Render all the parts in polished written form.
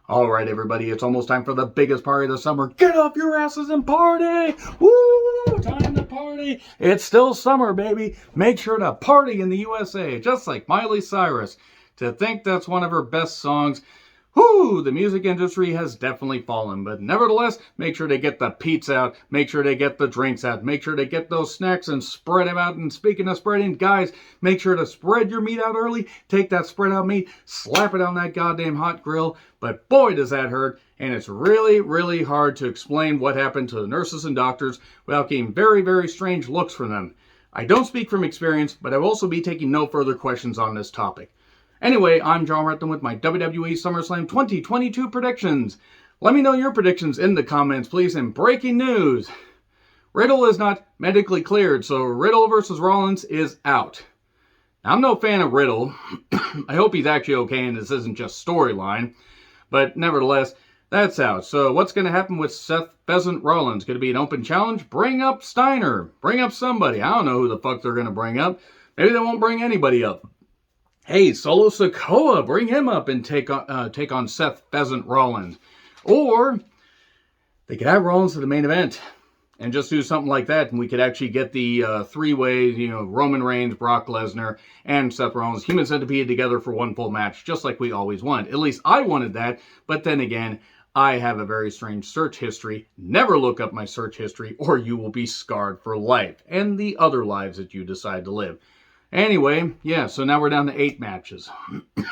All right, everybody, it's almost time for the biggest party of the summer. Get off your asses and party! Woo! Time to party! It's still summer, baby. Make sure to party in the USA, just like Miley Cyrus. To think that's one of her best songs, whoo, the music industry has definitely fallen. But nevertheless, make sure to get the pizza out. Make sure to get the drinks out. Make sure to get those snacks and spread them out. And speaking of spreading, guys, make sure to spread your meat out early. Take that spread out meat, slap it on that goddamn hot grill. But boy, does that hurt. And it's really, really hard to explain what happened to the nurses and doctors without getting very, very strange looks from them. I don't speak from experience, but I will also be taking no further questions on this topic. Anyway, I'm John Retton with my WWE SummerSlam 2022 predictions. Let me know your predictions in the comments, please. And breaking news, Riddle is not medically cleared, so Riddle versus Rollins is out. Now, I'm no fan of Riddle. I hope he's actually okay and this isn't just storyline. But nevertheless, that's out. So what's going to happen with Seth Pheasant Rollins? Going to be an open challenge? Bring up Steiner. Bring up somebody. I don't know who the fuck they're going to bring up. Maybe they won't bring anybody up. Hey, Solo Sikoa, bring him up and take on Seth Pheasant Rollins. Or they could have Rollins to the main event and just do something like that, and we could actually get the three-way, Roman Reigns, Brock Lesnar, and Seth Rollins, Human Centipede together for one full match, just like we always wanted. At least I wanted that, but then again, I have a very strange search history. Never look up my search history, or you will be scarred for life, and the other lives that you decide to live. Anyway, yeah, so now we're down to 8 matches.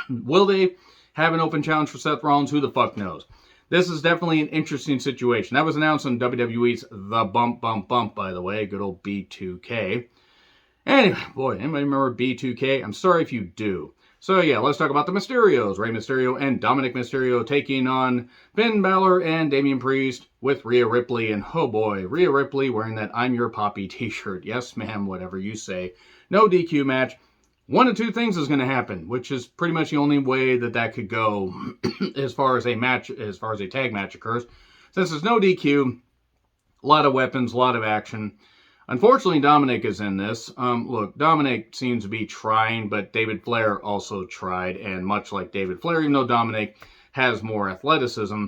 Will they have an open challenge for Seth Rollins? Who the fuck knows? This is definitely an interesting situation. That was announced on WWE's The Bump, by the way. Good old B2K. Anyway, boy, anybody remember B2K? I'm sorry if you do. So yeah, let's talk about the Mysterios. Rey Mysterio and Dominic Mysterio taking on Finn Balor and Damien Priest with Rhea Ripley. And oh boy, Rhea Ripley wearing that I'm Your Poppy t-shirt. Yes, ma'am, whatever you say. No DQ match. One of two things is going to happen, which is pretty much the only way that could go as far as a tag match occurs. Since there's no DQ, a lot of weapons, a lot of action. Unfortunately, Dominic is in this. Look, Dominic seems to be trying, but David Flair also tried, and much like David Flair, even though Dominic has more athleticism,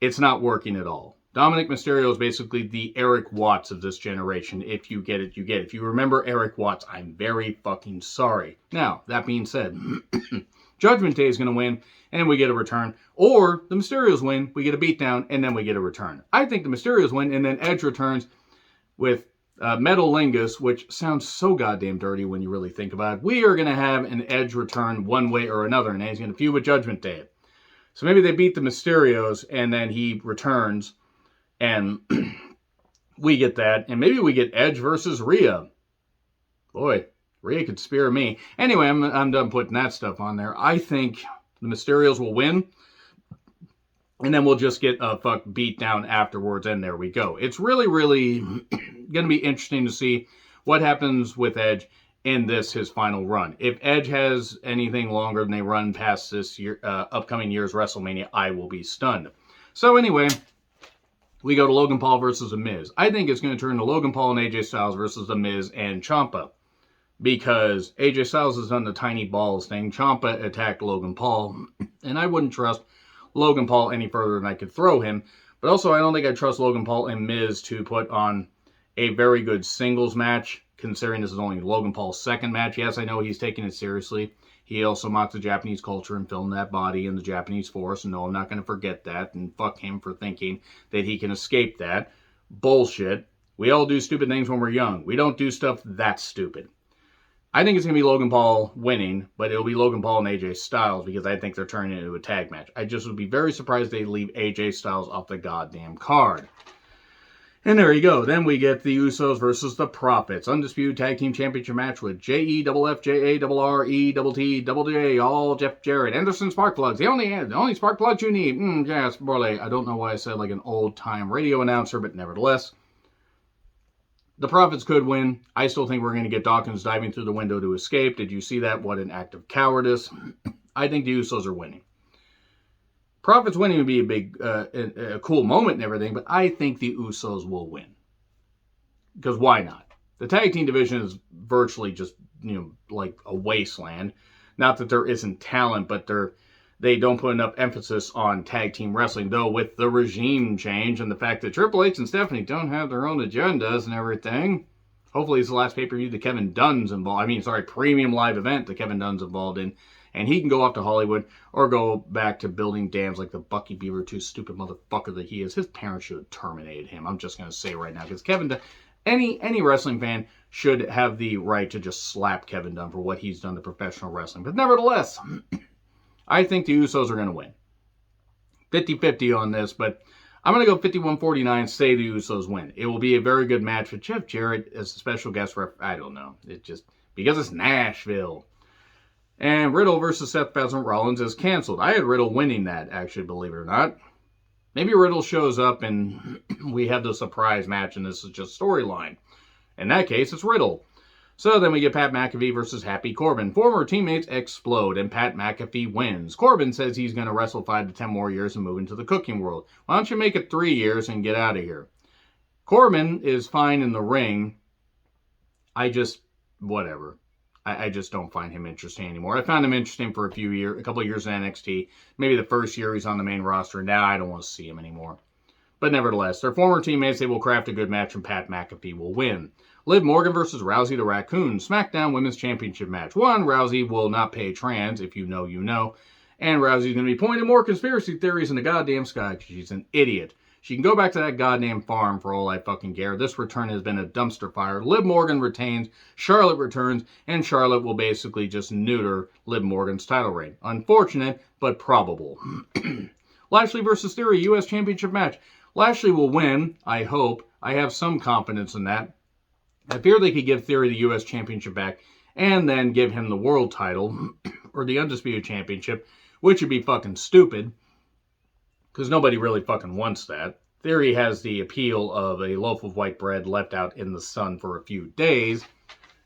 it's not working at all. Dominic Mysterio is basically the Eric Watts of this generation. If you get it, you get it. If you remember Eric Watts, I'm very fucking sorry. Now, that being said, Judgment Day is going to win, and we get a return. Or the Mysterios win, we get a beatdown, and then we get a return. I think the Mysterios win, and then Edge returns with Metal Lingus, which sounds so goddamn dirty when you really think about it. We are going to have an Edge return one way or another, and he's going to feud with Judgment Day. So maybe they beat the Mysterios, and then he returns. And we get that. And maybe we get Edge versus Rhea. Boy, Rhea could spear me. Anyway, I'm done putting that stuff on there. I think the Mysterios will win. And then we'll just get a beat down afterwards. And there we go. It's really, really going to be interesting to see what happens with Edge in his final run. If Edge has anything longer than they run past this year, upcoming year's WrestleMania, I will be stunned. So anyway, we go to Logan Paul versus The Miz. I think it's going to turn to Logan Paul and AJ Styles versus The Miz and Ciampa. Because AJ Styles has done the tiny balls thing. Ciampa attacked Logan Paul. And I wouldn't trust Logan Paul any further than I could throw him. But also, I don't think I'd trust Logan Paul and Miz to put on a very good singles match. Considering this is only Logan Paul's second match. Yes, I know he's taking it seriously. He also mocked the Japanese culture and filmed that body in the Japanese force. And no, I'm not going to forget that. And fuck him for thinking that he can escape that. Bullshit. We all do stupid things when we're young. We don't do stuff that stupid. I think it's going to be Logan Paul winning, but it'll be Logan Paul and AJ Styles because I think they're turning it into a tag match. I just would be very surprised if they leave AJ Styles off the goddamn card. And there you go. Then we get the Usos versus the Profits. Undisputed Tag Team Championship match with JEFFJARRETTJ, all Jeff Jarrett. Anderson spark plugs. The only spark plugs you need. Yes, Borley. I don't know why I said like an old-time radio announcer, but nevertheless. The Profits could win. I still think we're going to get Dawkins diving through the window to escape. Did you see that? What an act of cowardice. I think the Usos are winning. Profits winning would be a big, a cool moment and everything, but I think the Usos will win. Because why not? The tag team division is virtually just, like a wasteland. Not that there isn't talent, but they don't put enough emphasis on tag team wrestling, though with the regime change and the fact that Triple H and Stephanie don't have their own agendas and everything. Hopefully it's the last pay-per-view that Kevin Dunn's involved. Premium live event that Kevin Dunn's involved in. And he can go off to Hollywood or go back to building dams like the Bucky Beaver 2 stupid motherfucker that he is. His parents should have terminated him. I'm just going to say right now. Because Kevin Dunn, any wrestling fan should have the right to just slap Kevin Dunn for what he's done to professional wrestling. But nevertheless, I think the Usos are going to win. 50-50 on this, but I'm going to go 51-49, say the Usos win. It will be a very good match with Jeff Jarrett as a special guest ref. I don't know. Because it's Nashville. And Riddle versus Seth Pheasant Rollins is canceled. I had Riddle winning that, actually, believe it or not. Maybe Riddle shows up and we have the surprise match and this is just storyline. In that case, it's Riddle. So then we get Pat McAfee versus Happy Corbin. Former teammates explode and Pat McAfee wins. Corbin says he's going to wrestle 5 to 10 more years and move into the cooking world. Why don't you make it 3 years and get out of here? Corbin is fine in the ring. Whatever. I just don't find him interesting anymore. I found him interesting for a couple of years in NXT. Maybe the first year he's on the main roster. Now I don't want to see him anymore. But nevertheless, they're former teammates. They will craft a good match and Pat McAfee will win. Liv Morgan versus Rousey the Raccoon. Smackdown Women's Championship match. Rousey will not pay trans. If you know, you know. And Rousey's going to be pointing more conspiracy theories in the goddamn sky because she's an idiot. She can go back to that goddamn farm for all I fucking care. This return has been a dumpster fire. Liv Morgan retains, Charlotte returns, and Charlotte will basically just neuter Liv Morgan's title reign. Unfortunate, but probable. Lashley versus Theory, U.S. Championship match. Lashley will win, I hope. I have some confidence in that. I fear they could give Theory the U.S. Championship back and then give him the world title or the Undisputed Championship, which would be fucking stupid. Because nobody really fucking wants that. Theory has the appeal of a loaf of white bread left out in the sun for a few days.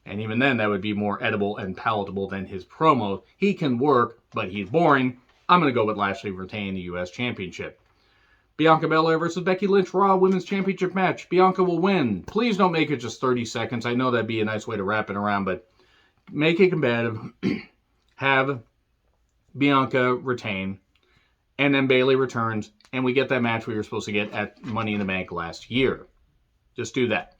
And even then, that would be more edible and palatable than his promo. He can work, but he's boring. I'm going to go with Lashley retaining the U.S. Championship. Bianca Belair versus Becky Lynch Raw Women's Championship match. Bianca will win. Please don't make it just 30 seconds. I know that'd be a nice way to wrap it around, but make it competitive. Have Bianca retain. And then Bayley returns, and we get that match we were supposed to get at Money in the Bank last year. Just do that.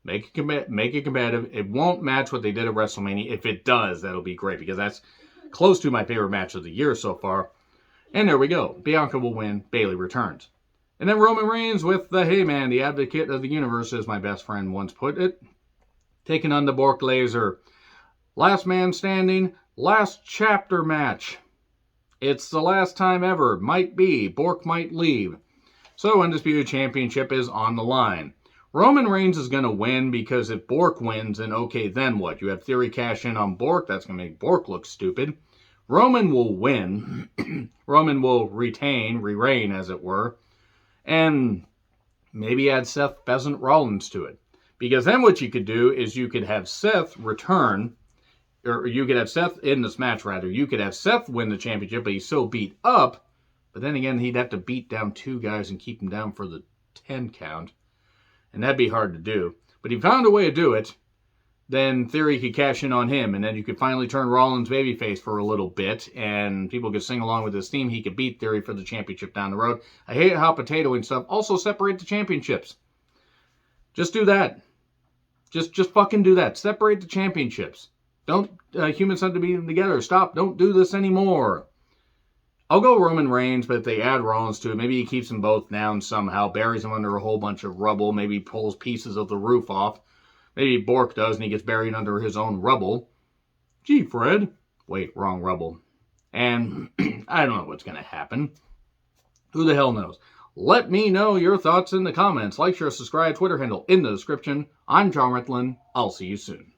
Make it competitive. It won't match what they did at WrestleMania. If it does, that'll be great, because that's close to my favorite match of the year so far. And there we go. Bianca will win. Bayley returns. And then Roman Reigns with the Heyman, the advocate of the universe, as my best friend once put it. Taking on the Bork Laser. Last man standing, last chapter match. It's the last time ever. Might be. Bork might leave. So Undisputed Championship is on the line. Roman Reigns is going to win because if Bork wins, then okay, then what? You have Theory cash in on Bork. That's going to make Bork look stupid. Roman will win. Roman will reign as it were. And maybe add Seth Pheasant Rollins to it. Because then what you could do is you could have Seth return. Or you could have Seth in this match, rather. You could have Seth win the championship, but he's so beat up. But then again, he'd have to beat down 2 guys and keep him down for the 10 count. And that'd be hard to do. But if he found a way to do it, then Theory could cash in on him. And then you could finally turn Rollins babyface for a little bit. And people could sing along with his theme. He could beat Theory for the championship down the road. I hate hot potato and stuff. Also separate the championships. Just do that. Just fucking do that. Separate the championships. Don't humans have to be together. Stop. Don't do this anymore. I'll go Roman Reigns, but if they add Rollins to it, maybe he keeps them both down somehow, buries them under a whole bunch of rubble, maybe pulls pieces of the roof off. Maybe Bork does, and he gets buried under his own rubble. Gee, Fred. Wait, wrong rubble. And I don't know what's going to happen. Who the hell knows? Let me know your thoughts in the comments. Like, share, subscribe, Twitter handle in the description. I'm John Ritlin. I'll see you soon.